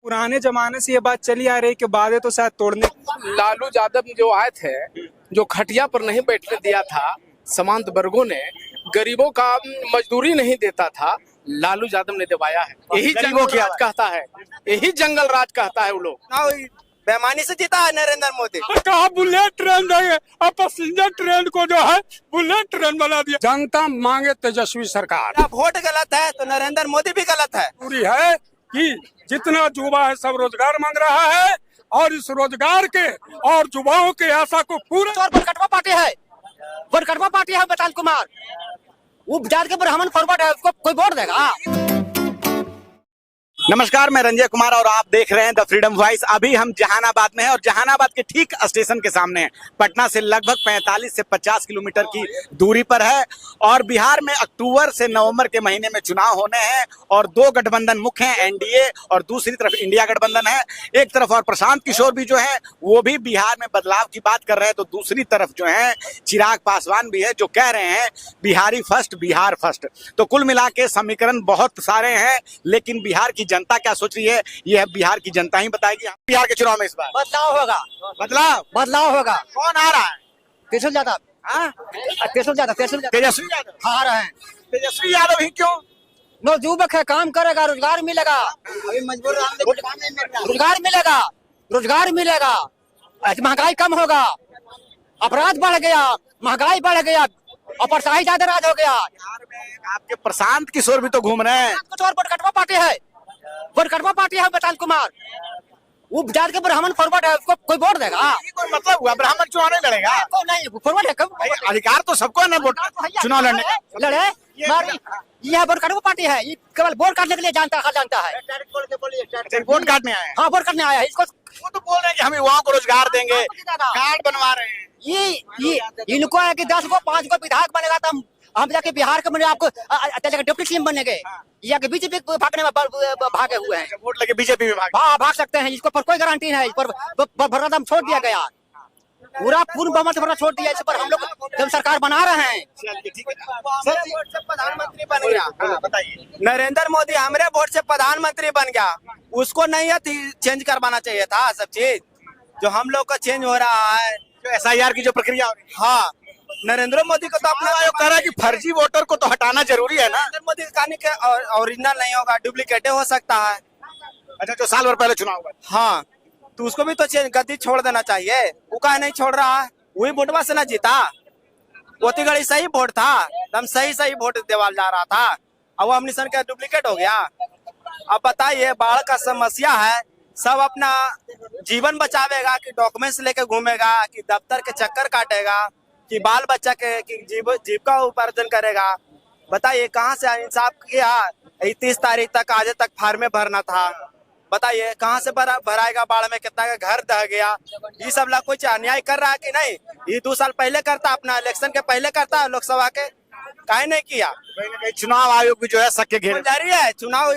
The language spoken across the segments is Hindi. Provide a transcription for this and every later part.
पुराने जमाने से ये बात चली आ रही कि वादे तो शायद तोड़ने। लालू यादव जो आए थे, जो खटिया पर नहीं बैठने दिया था समांत वर्गों ने, गरीबों का मजदूरी नहीं देता था, लालू यादव ने दिवाया है। यही जंगल राज कहता है, यही जंगल राज कहता है वो लोग। बेईमानी से जीता है नरेंद्र मोदी। कहा बुलेट ट्रेन देंगे, अब पैसेंजर ट्रेन को जो है बुलेट ट्रेन बना दिया। जनता मांगे तेजस्वी सरकार। वोट गलत है तो नरेंद्र मोदी भी गलत है। पूरी है कि जितना युवा है सब रोजगार मांग रहा है और इस रोजगार के और युवाओं के आशा को पूरा। और बरकटवा पार्टी है बताल कुमार, वो जात के ब्राह्मण फॉरवर्ड है, उसको कोई वोट देगा? नमस्कार, मैं रंजय कुमार और आप देख रहे हैं द फ्रीडम वॉइस। अभी हम जहानाबाद में हैं और जहानाबाद के ठीक स्टेशन के सामने हैं। पटना से लगभग 45 से 50 किलोमीटर की दूरी पर है और बिहार में अक्टूबर से नवंबर के महीने में चुनाव होने हैं और दो गठबंधन मुख्य हैं, एनडीए और दूसरी तरफ इंडिया गठबंधन है। एक तरफ और प्रशांत किशोर भी जो है वो भी बिहार में बदलाव की बात कर रहे हैं, तो दूसरी तरफ जो है चिराग पासवान भी है जो कह रहे हैं बिहारी फर्स्ट, बिहार फर्स्ट। तो कुल मिला के समीकरण बहुत सारे हैं, लेकिन बिहार की जनता क्या सोच रही है यह बिहार की जनता ही बताएगी। बिहार के चुनाव में इस बार बदलाव होगा। बदलाव होगा। कौन आ रहा है? तेजस्वी यादव। तेजस्वी यादव आ रहे हैं। तेजस्वी यादव ही क्यों? नौजुवक है, काम करेगा, रोजगार मिलेगा। अभी मजबूर रोजगार मिलेगा, महंगाई कम होगा, अपराध बढ़ गया, महंगाई बढ़ गया, अपरसाही ज्यादा राज हो गया। बिहार में आपके प्रशांत किशोर भी तो घूम रहे हैं। कुछ और बरकटवा पार्टी है बताल कुमार, वो जात के ब्राह्मण फॉरवर्ड है, उसको कोई वोट देगा? कोई मतलब हुआ ब्राह्मण चुनाव नहीं लड़ेगा? नहीं, फॉरवर्ड है। कब अधिकार तो सबको है ना वोट चुनाव लड़ने का। लड़े यह बरकटवा पार्टी है, ये केवल वोट काटने के लिए जानता है। वोट काटने आए हैं। हाँ, वोट काटने आया है। इसको वो तो बोल रहे हैं कि हम युवाओं को रोजगार देंगे, कार्ड बनवा रहे हैं। ये इनको है कि 10 को 5 को विधायक बनेगा तो हम जाके बिहार के आपको डिप्टी सीएम बनेंगे, या कि बीजेपी भागने में भागे हुए हैं। वोट लेके बीजेपी में भाग सकते हैं, इसको पर कोई गारंटी नहीं है। इस पर भरदम छोड़ दिया गया, पूरा पूर्ण बहुमत भरा छोड़ दिया। इस पर हम लोग जब सरकार बना रहे हैं। प्रधानमंत्री बन गया, बताइए। नरेंद्र मोदी हमारे वोट से प्रधानमंत्री बन गया, उसको नहीं है चेंज करवाना चाहिए था सब चीज जो हम लोग का चेंज हो रहा है। जो SIR की जो प्रक्रिया हो रही है। हाँ, नरेंद्र मोदी को तो अपना आयोग कह रहा है कि फर्जी वोटर को तो हटाना जरूरी है ना। नरेंद्र मोदी का कहने के ओरिजिनल नहीं होगा, डुप्लीकेट हो सकता है। अच्छा, जो साल भर पहले चुनाव हुआ। हाँ, तो उसको भी तो गद्दी छोड़ देना चाहिए। वो काहे नहीं छोड़ रहा है? वही वोटवा से ना जीता, पोतीगढ़ी सही वोट था, एकदम सही वोट देवाल जा रहा था, अब वो अमनिशन का डुप्लीकेट हो गया। अब बताइए, बाढ़ का समस्या है, सब अपना जीवन बचावेगा कि डॉक्यूमेंट्स लेके घूमेगा, कि दफ्तर के चक्कर काटेगा, कि बाल बच्चा के जीविका उपार्जन करेगा? बताइए कहाँ से इंसाफ किया? 30 तारीख तक, आज तक फार्मे भरना था, बताइए कहाँ से भराएगा? बाढ़ में कितना का घर दह गया। ये सब ला कुछ अन्याय कर रहा है कि नहीं? ये 2 साल पहले करता, अपना इलेक्शन के पहले करता लोकसभा के, काहे नहीं किया? चुनाव आयोग भी जो है सबके घेरे जारी है। चुनाव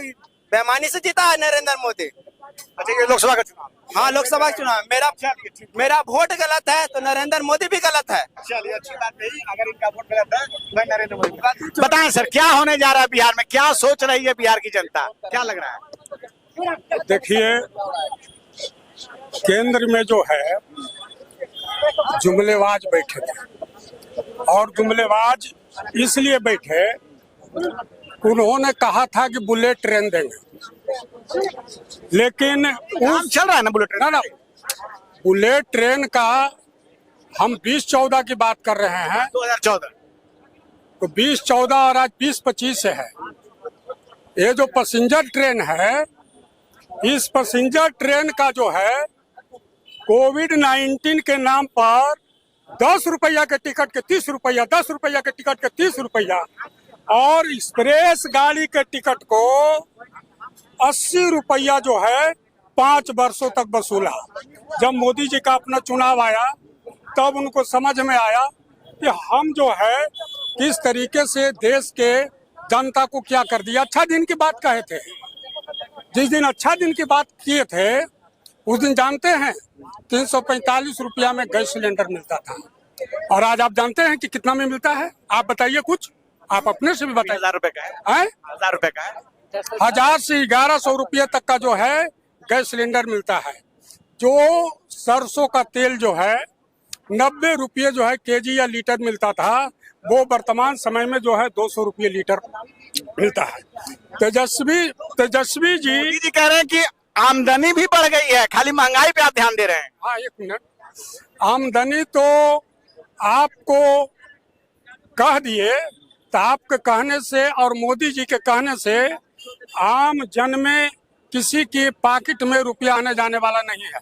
बेईमानी से जीता है नरेंद्र मोदी। अच्छा, ये लोकसभा का चुनाव। हाँ, लोकसभा का चुनाव। मेरा वोट गलत है तो नरेंद्र मोदी भी गलत है। चलिए, अच्छी बात नहीं, अगर इनका वोट गलत है मैं नरेंद्र मोदी। बताएं सर, क्या होने जा रहा है बिहार में? क्या सोच रही है बिहार की जनता? क्या लग रहा है? देखिए, केंद्र में जो है जुमलेबाज बैठे थे और जुमलेबाज इसलिए बैठे, उन्होंने कहा था कि बुलेट ट्रेन देंगे, लेकिन चल रहा है ना बुलेट ट्रेन। ना बुलेट ट्रेन का हम 2014 की बात कर रहे हैं, 2014 तो 2014 और आज 2025 से है। ये जो पैसेंजर ट्रेन है, इस पैसेंजर ट्रेन का जो है कोविड-19 के नाम पर 10 रुपया के टिकट के 30 रुपया, 10 रुपया के टिकट के 30 रुपया और एक्सप्रेस गाड़ी के टिकट को 80 रुपया जो है 5 वर्षों तक वसूला। जब मोदी जी का अपना चुनाव आया तब उनको समझ में आया कि हम जो है किस तरीके से देश के जनता को क्या कर दिया। अच्छा दिन की बात कहे थे, जिस दिन अच्छा दिन की बात किए थे उस दिन जानते हैं 345 रुपया में गैस सिलेंडर मिलता था, और आज आप जानते हैं कि कितना में मिलता है? आप बताइए, कुछ आप अपने से भी बताइए। 1000 रुपए का है। 1000 रुपए का है। 1000 से 1100 रुपये तक का जो है गैस सिलेंडर मिलता है। जो सरसों का तेल जो है 90 रुपये जो है केजी या लीटर मिलता था, वो वर्तमान समय में जो है 200 रुपये लीटर मिलता है। तेजस्वी जी मोदी जी कह रहे हैं कि आमदनी भी बढ़ गई है, खाली महंगाई पे आप ध्यान दे रहे हैं। हाँ, एक मिनट, आमदनी तो आपको कह दिए, तो आपके कहने से और मोदी जी के कहने से आम जन में किसी की पॉकेट में रुपया आने जाने वाला नहीं है।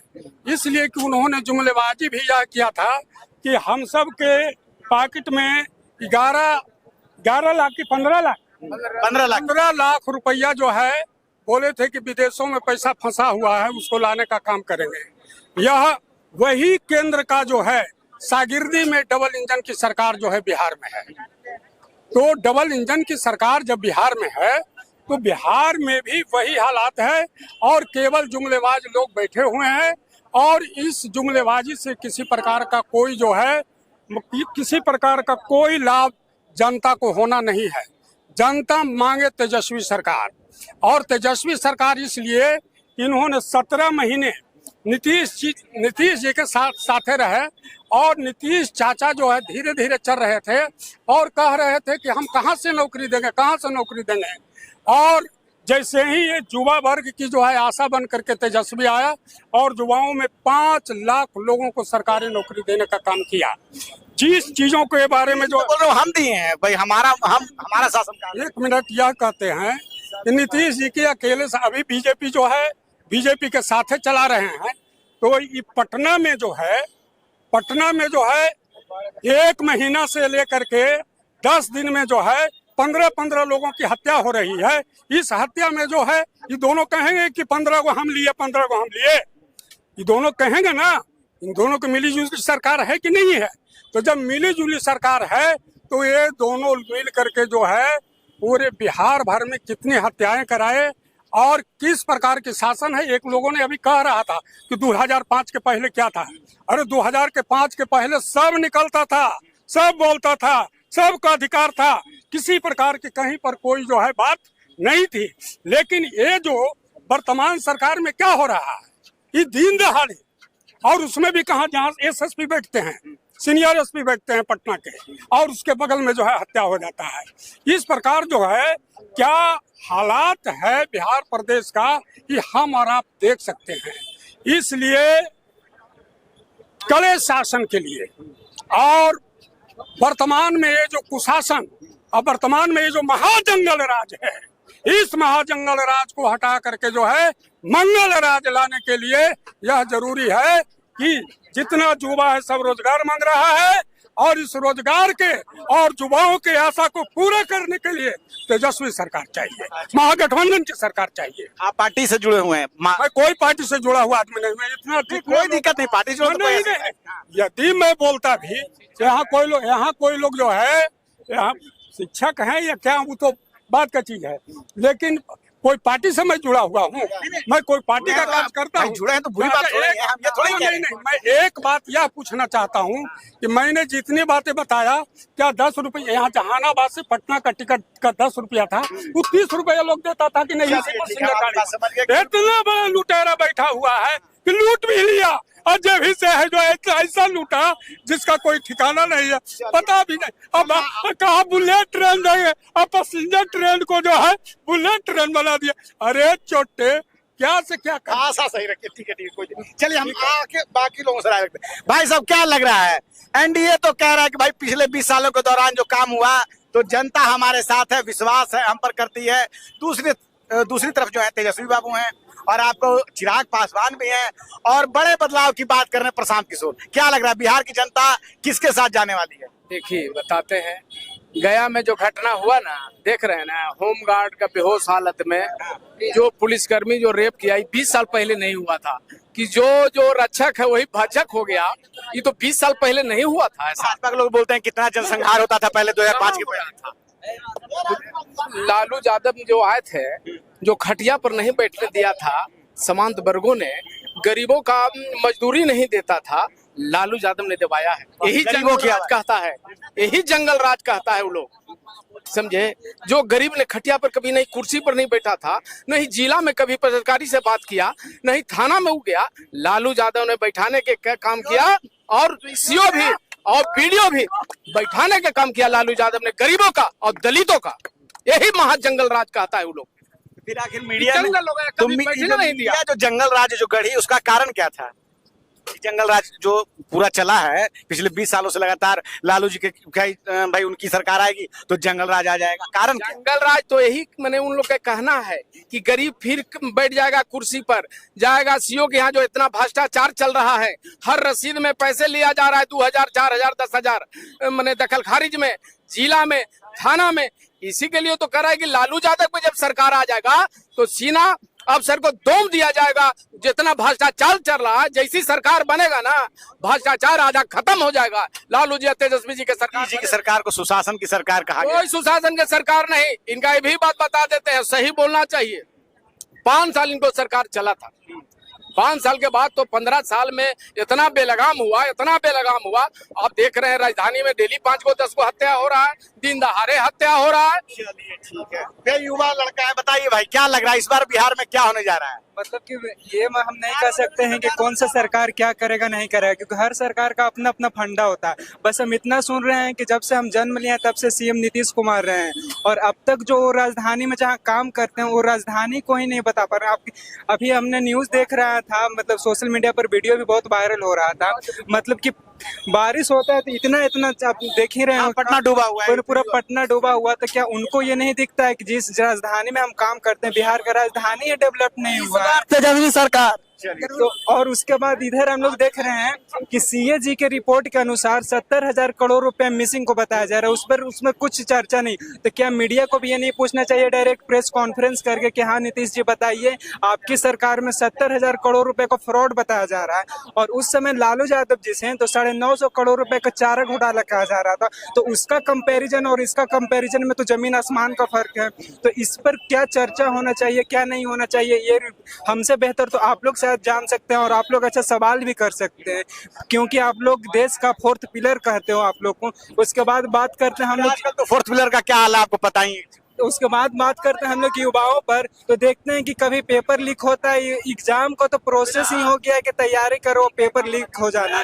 इसलिए कि उन्होंने जुमलेबाजी भी यह किया था कि हम सब के पॉकेट में 11 लाख की 15 लाख 15 लाख रुपया जो है, बोले थे कि विदेशों में पैसा फंसा हुआ है, उसको लाने का काम करेंगे। यह वही केंद्र का जो है शागिर्दी में डबल इंजन की सरकार जो है बिहार में है। तो डबल इंजन की सरकार जब बिहार में है तो बिहार में भी वही हालात है और केवल जुमलेबाज लोग बैठे हुए हैं। और इस जुमलेबाजी से किसी प्रकार का कोई जो है, किसी प्रकार का कोई लाभ जनता को होना नहीं है। जनता मांगे तेजस्वी सरकार, और तेजस्वी सरकार इसलिए इन्होंने 17 महीने नीतीश जी के साथे रहे, और नीतीश चाचा जो है धीरे धीरे चल रहे थे और कह रहे थे कि हम कहाँ से नौकरी देंगे, कहाँ से नौकरी देंगे। और जैसे ही ये युवा वर्ग की जो है आशा बन करके तेजस्वी आया और युवाओं में 5 लाख लोगों को सरकारी नौकरी देने का काम किया। जिस चीजों के बारे में जो बोल रहे हो हम दिए हैं भाई, हमारा शासन काल। एक मिनट, यह कहते हैं कि नीतीश जी के अकेले से अभी बीजेपी जो है, बीजेपी के साथे चला रहे हैं। तो ये पटना में जो है 1 महीना से लेकर के 10 दिन में जो है 15 लोगों की हत्या हो रही है। इस हत्या में जो है ये दोनों कहेंगे कि 15 को हम लिए, 15 को हम लिए, ये दोनों कहेंगे ना। इन दोनों की मिली जुली सरकार है कि नहीं है? तो जब मिली जुली सरकार है तो ये दोनों मिल करके जो है पूरे बिहार भर में कितनी हत्याएं कराए और किस प्रकार की शासन है। एक लोगों ने अभी कह रहा था कि 2005 के पहले क्या था। अरे 2005 के पहले सब निकलता था, सब बोलता था, सबका अधिकार था, किसी प्रकार की कहीं पर कोई जो है बात नहीं थी। लेकिन ये जो वर्तमान सरकार में क्या हो रहा है, ये दीन दहाड़े, और उसमें भी कहा जहाँ एसएसपी बैठते हैं, सीनियर एसपी बैठते हैं पटना के, और उसके बगल में जो है हत्या हो जाता है। इस प्रकार जो है क्या हालात है बिहार प्रदेश का, ये हम और आप देख सकते हैं। इसलिए कड़े शासन के लिए और वर्तमान में ये जो कुशासन और वर्तमान में ये जो महाजंगल राज है, इस महाजंगल राज को हटा करके जो है मंगल राज लाने के लिए यह जरूरी है कि जितना युवा है सब रोजगार मांग रहा है, और इस रोजगार के और युवाओं के आशा को पूरा करने के लिए तेजस्वी सरकार चाहिए, महागठबंधन की सरकार चाहिए। आप पार्टी से जुड़े हुए हैं? मैं कोई पार्टी से जुड़ा हुआ आदमी नहीं, मैं इतना कोई दिक्कत नहीं, पार्टी से नहीं। यदि मैं बोलता भी यहाँ कोई लोग जो है यहाँ शिक्षक हैं या क्या, वो तो बात का चीज है, लेकिन कोई पार्टी से मैं जुड़ा हुआ हूँ, मैं कोई पार्टी का काम करता हूँ। जुड़े हैं तो बुरी बात नहीं, मैं एक बात यह पूछना चाहता हूँ कि मैंने जितनी बातें बताया, क्या 10 रुपये यहाँ जहानाबाद से पटना का टिकट का 10 रुपया था, वो 30 रुपया लोग देता था कि नहीं? इतना बड़ा लुटेरा बैठा हुआ है कि लूट भी लिया, और जब ही से है जो ऐसा लूटा जिसका कोई ठिकाना नहीं है, पता भी नहीं। अब कहा बुलेट ट्रेन देंगे, अब पैसेंजर ट्रेन को जो है बुलेट ट्रेन बना दिया। अरे चोटे, क्या से क्या कर? आशा सही रखिए, ठीक है कोई नहीं। चलिए हम आके बाकी लोगों से राय रखते हैं। भाई साहब क्या लग रहा है? एनडीए तो कह रहा है कि भाई पिछले 20 सालों के दौरान जो काम हुआ तो जनता हमारे साथ है, विश्वास है हम पर करती है। दूसरी तरफ जो है तेजस्वी बाबू हैं, और आपको चिराग पासवान भी हैं, और बड़े बदलाव की बात कर रहे हैं प्रशांत किशोर। क्या लग रहा है बिहार की जनता किसके साथ जाने वाली है? देखिए बताते हैं, गया में जो घटना हुआ ना, देख रहे हैं ना, होमगार्ड का बेहोश हालत में जो पुलिसकर्मी जो रेप किया, 20 साल पहले नहीं हुआ था। कि जो रक्षक है वही भक्षक हो गया, ये तो 20 साल पहले नहीं हुआ था। ऐसा भाजपा के लोग बोलते हैं कितना जनसंहार होता था पहले 2005 के पहले था। लालू यादव जो आए थे, जो खटिया पर नहीं बैठने दिया था, समांत वर्गों ने, गरीबों का मजदूरी नहीं देता था, लालू यादव ने दबाया है। यही जंगल राज कहता है, यही जंगल राज कहता है वो लोग। समझे। जो गरीब ने खटिया पर कभी नहीं कुर्सी पर नहीं बैठा था, नहीं जिला में कभी पदाधिकारी से बात किया, नहीं थाना में वो गया, लालू यादव ने बैठाने के काम किया और सीओ भी और वीडियो भी बैठाने का काम किया लालू यादव ने, गरीबों का और दलितों का। यही महाजंगल राज कहता है वो लोग। फिर आखिर मीडिया जंगल हो गया, कभी बैठने नहीं दिया। जो जंगल राज जो गढ़ी उसका कारण क्या था? जंगल राज जो पूरा चला है पिछले 20 सालों से लगातार, लालू जी के भाई उनकी सरकार आएगी तो जंगल राज आ जाएगा, कारण क्या? जंगल राज तो यही मैंने उन लोग का कहना है कि गरीब फिर बैठ जाएगा कुर्सी पर, जाएगा सीओ के यहाँ जो इतना भ्रष्टाचार चल रहा है, हर रसीद में पैसे लिया जा रहा है 2000, 4000, 10,000 मैंने दखल खारिज में, जिला में, थाना में। इसी के लिए तो कर रहा है कि लालू यादव पे जब सरकार आ जाएगा तो सीना अफसर को दोम दिया जाएगा। जितना भ्रष्टाचार चल रहा है, जैसी सरकार बनेगा ना भ्रष्टाचार आधा खत्म हो जाएगा। लालू जी तेजस्वी जी के सरकार को सुशासन की सरकार कहा गया। कोई सुशासन की सरकार नहीं, इनका ये भी बात बता देते हैं, सही बोलना चाहिए। 5 साल इनको सरकार चला था, 5 साल के बाद तो 15 साल में इतना बेलगाम हुआ, इतना बेलगाम हुआ। आप देख रहे हैं राजधानी में डेली 5 को 10 को हत्या हो रहा है, दिन दहाड़े हत्या हो रहा है। चलिए ठीक है, फिर युवा लड़का है, बताइए भाई क्या लग रहा है इस बार बिहार में क्या होने जा रहा है? मतलब कि ये हम नहीं कह सकते हैं कि कौन सा सरकार क्या करेगा नहीं करेगा, क्योंकि हर सरकार का अपना अपना फंडा होता है। बस हम इतना सुन रहे हैं कि जब से हम जन्म लिए तब से सीएम नीतीश कुमार रहे हैं, और अब तक जो राजधानी में जहाँ काम करते हैं वो राजधानी को ही नहीं बता पा रहे हैं। अभी हमने न्यूज़ देख रहा था, मतलब सोशल मीडिया पर वीडियो भी बहुत वायरल हो रहा था, मतलब कि बारिश होता है तो इतना आप देख ही रहे हैं पटना डूबा हुआ है, पूरा पटना डूबा हुआ। तो क्या उनको ये नहीं दिखता है कि जिस राजधानी में हम काम करते हैं, बिहार का राजधानी डेवलप नहीं हुआ है? तेजस्वी सरकार तो और उसके बाद इधर हम लोग देख रहे हैं कि सीएजी के रिपोर्ट के अनुसार 70,000 करोड़ रुपए मिसिंग को बताया जा रहा है। उसमें कुछ चर्चा नहीं। तो क्या मीडिया को भी ये नहीं पूछना चाहिए डायरेक्ट प्रेस कॉन्फ्रेंस करके कि हाँ नीतीश जी बताइए, आपकी सरकार में 70,000 करोड़ रुपए को फ्रॉड बताया जा रहा है, और उस समय लालू यादव जी से तो 950 करोड़ रुपए का चारा घोटाला कहा जा रहा था। तो उसका कंपेरिजन और इसका कंपेरिजन में तो जमीन आसमान का फर्क है। तो इस पर क्या चर्चा होना चाहिए, क्या नहीं होना चाहिए, ये हमसे बेहतर तो आप लोग जान सकते हैं, और आप लोग अच्छा सवाल भी कर सकते हैं, क्योंकि आप लोग देश का 4th पिलर कहते हो आप लोग को। उसके बाद बात करते हैं हम लोग, तो 4th पिलर का क्या हाल है आपको पता ही। उसके बाद बात करते हैं हम लोग युवाओं पर, तो देखते हैं कि कभी पेपर लीक होता है। एग्जाम को तो प्रोसेस ही हो गया है कि तैयारी करो, पेपर लीक हो जाना।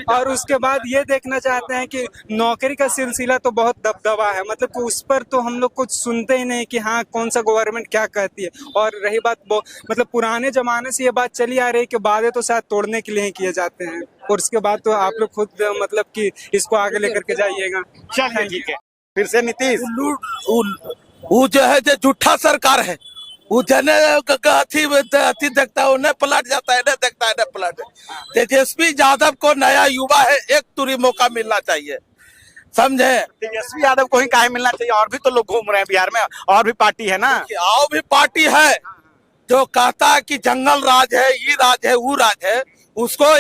और उसके बाद ये देखना चाहते हैं कि नौकरी का सिलसिला तो बहुत दबदबा है, मतलब कि उस पर तो हम लोग कुछ सुनते ही नहीं कि हाँ कौन सा गवर्नमेंट क्या कहती है। और रही बात मतलब पुराने जमाने से ये बात चली आ रही है कि वादे तो शायद तोड़ने के लिए ही किए जाते हैं, और उसके बाद तो आप लोग खुद मतलब कि इसको आगे लेकर के जाइएगा। चलिए ठीक है, फिर से नीतीश। वो जो है जो झूठा सरकार है, वो जने अथी देखता है उन्हें पलट जाता है, देखता है पलट। तेजस्वी यादव को नया युवा है, एक तुरी मौका मिलना चाहिए, समझे। तेजस्वी यादव को ही काहे मिलना चाहिए? और भी तो लोग घूम रहे हैं बिहार में, और भी पार्टी है ना। और भी पार्टी है जो कहता है कि जंगल राज है, ये राज है, वो राज है, उसको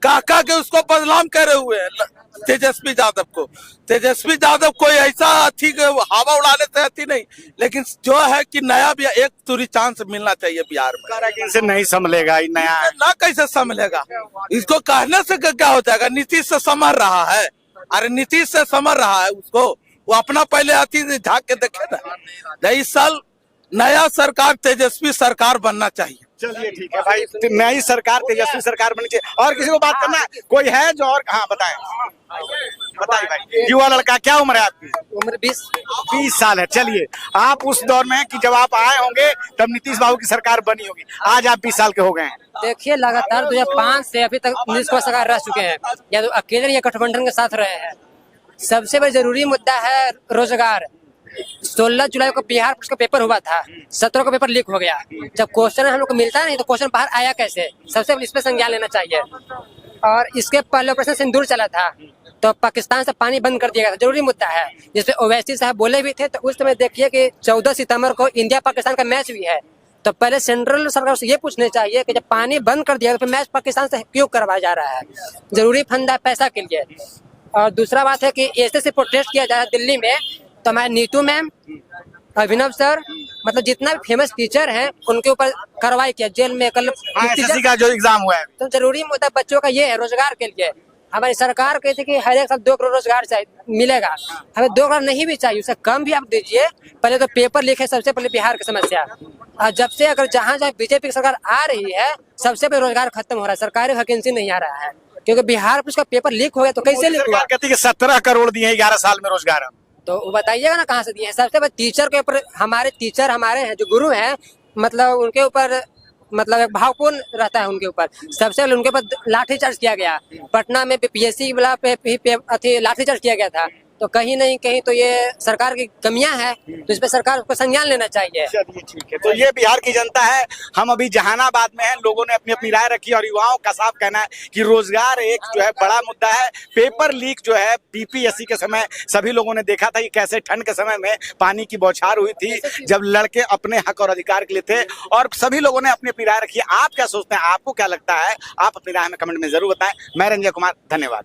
काका के उसको बदनाम करे हुए हैं तेजस्वी यादव को। तेजस्वी यादव कोई ऐसा अथी हवा उड़ाने से अथी नहीं, लेकिन जो है कि नया भी एक तुरी चांस मिलना चाहिए बिहार में। इनसे नहीं संभलेगा नया, ना कैसे संभलेगा? इसको कहने से क्या हो जाएगा? नीतीश से समझ रहा है, अरे नीतीश से समझ रहा है उसको, वो अपना पहले अथी झाँक के देखे ना। इस साल नया सरकार तेजस्वी सरकार बनना चाहिए। चलिए ठीक है भाई, नई सरकार तेजस्वी सरकार बननी चाहिए। और किसी को बात करना है कोई है जो? और हाँ बताएं भाई, युवा लड़का, क्या उम्र है आपकी? उम्र 20 साल है। चलिए, आप उस दौर में हैं कि जब आप आए होंगे तब नीतीश बाबू की सरकार बनी होगी, आज आप 20 साल के हो गए हैं। देखिए लगातार 2005 से अभी तक नीतीश कुमार सरकार रह चुके हैं, या तो अकेले या गठबंधन के साथ रहे हैं। सबसे बड़ा जरूरी मुद्दा है रोजगार। 16 जुलाई को बिहार का पेपर हुआ था, 17 को पेपर लीक हो गया। जब क्वेश्चन हम लोग को मिलता नहीं तो क्वेश्चन बाहर आया कैसे? सबसे इस पे संज्ञान लेना चाहिए। और इसके पहले ऑपरेशन सिंदूर चला था तो पाकिस्तान से पानी बंद कर दिया गया था, जरूरी मुद्दा है जिसपे ओवैसी साहब बोले भी थे। तो उस समय देखिए कि 14 सितंबर को इंडिया पाकिस्तान का मैच भी है, तो पहले सेंट्रल सरकार से ये पूछने चाहिए कि जब पानी बंद कर दिया तो फिर मैच पाकिस्तान से क्यों करवाया जा रहा है? जरूरी फंड है पैसा के लिए। और दूसरा बात है कि ऐसे से प्रोटेस्ट किया जा रहा है दिल्ली में, तो हमारे नीतू मैम, अभिनव सर, मतलब जितना भी फेमस टीचर हैं उनके ऊपर कार्रवाई किया, जेल में कल एसएससी का जो एग्जाम हुआ है। तो जरूरी मुद्दा बच्चों का ये है रोजगार के लिए। हमारी सरकार कहती है कि हर एक साल 2 करोड़ रोजगार मिलेगा, हमें 2 करोड़ नहीं भी चाहिए, उससे कम भी आप दीजिए। पहले तो पेपर लीक है सबसे पहले बिहार की समस्या, और जब से अगर जहाँ जहाँ बीजेपी की सरकार आ रही है सबसे पहले रोजगार खत्म हो रहा है, सरकारी वैकेंसी नहीं आ रहा है, क्योंकि बिहार पुलिस का पेपर लीक हो गया तो कैसे लीक हुआ? कहती है 17 करोड़ दिए 11 साल में रोजगार। तो बताइएगा ना कहाँ से दिए हैं। सबसे पहले टीचर के ऊपर, हमारे टीचर हमारे हैं जो गुरु हैं, मतलब उनके ऊपर मतलब एक भावपूर्ण रहता है उनके ऊपर। सबसे पहले उनके ऊपर लाठीचार्ज किया गया, पटना में पीएससी वाला पे लाठीचार्ज किया गया था। तो कहीं नहीं कहीं तो ये सरकार की कमियां हैं, तो इस पे सरकार को संज्ञान लेना चाहिए। चलिए ठीक है, तो ये बिहार की जनता है। हम अभी जहानाबाद में हैं, लोगों ने अपनी अपनी राय रखी और युवाओं का साफ कहना है कि रोजगार एक जो है बड़ा मुद्दा है। पेपर लीक जो है बीपीएससी के समय सभी लोगों ने देखा था कि कैसे ठंड के समय में पानी की बौछार हुई थी जब लड़के अपने हक और अधिकार के लिए थे, और सभी लोगों ने अपनी अपनी राय रखी। आप क्या सोचते हैं, आपको क्या लगता है? आप अपनी राय में कमेंट में जरूर बताएं। मैं रंजय कुमार, धन्यवाद।